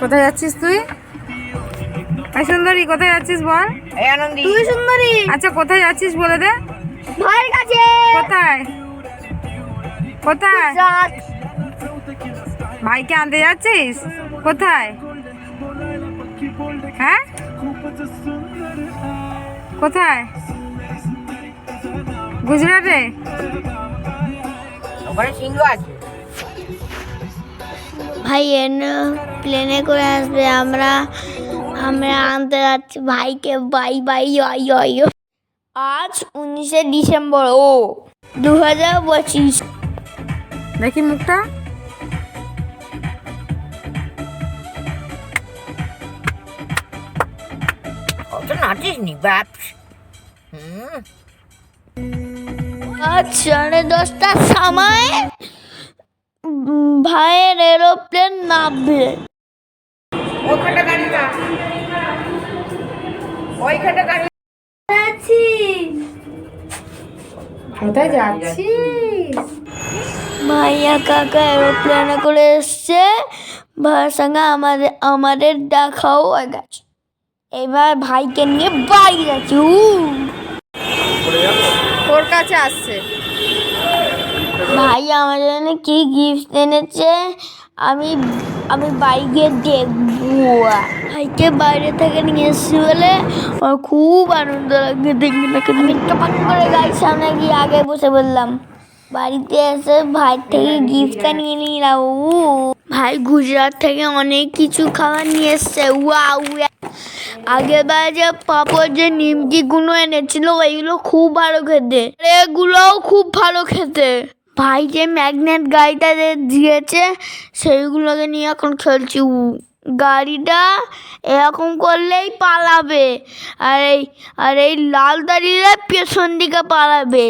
কোথায় যাচ্ছিস তুই? এই সুন্দরী, কোথায় যাচ্ছিস বল? এই আনন্দি। তুই সুন্দরী। আচ্ছা কোথায় যাচ্ছিস বলে দে। ভাইয়ের কাছে। কোথায় কোথায়? যাক। ভাইকে আনতে যাচ্ছিস? কোথায়? হ্যাঁ, কোথায়? গুজরাটে? ওখানে সিংহ আছে। ভাই প্লেনে করে আসবে, আমরা আমরা আনতে যাচ্ছি ভাইকে। Bye bye bye bye. আজ 19শে ডিসেম্বর 2025। দেখি মুখটা। অত নাচিস নি বাপ। আজ 10:30টার সময় ভাইয়ের এরোপ্লেন নামবে। ওইখানটা গাড়ি না, ওইখানটা গাড়ি। কোথায় যাচ্ছিস? ভাইয়া কাকা এরোপ্লেনে করে এসছে, ভাইয়ের সঙ্গে আমাদের দেখাও হয়ে গেছে। এবার ভাইকে নিয়ে বাড়ি যাচ্ছি। তোর কাছে আসছে। ভাই আমাদের জন্য কি গিফট এনেছে আমি আমি বাড়ি গিয়ে দেখবো। ভাইকে বাইরে থেকে নিয়ে এসছি বলে আমার খুব আনন্দ লাগছে। দেখবি না, আমি টপাক করে গাড়ির সামনে গিয়ে আগে বসে বললাম। বাড়িতে এসে ভাই থেকে গিফটটা নিয়ে নিলাম। ভাই গুজরাট থেকে অনেক কিছু খাবার নিয়ে এসছে। ওয়াও, আগেরবার যে পাপড় যে নিমকিগুলো এনেছিল ওইগুলো খুব ভালো খেতে, এগুলোও খুব ভালো খেতে। ভাই যে ম্যাগনেট গাড়িটা দিয়েছে সেইগুলোকে নিয়ে এখন খেলছি। গাড়িটা এরকম করলেই পালাবে, আর এই লাল দাঁড়িয়ে পেছন দিকে পালাবে।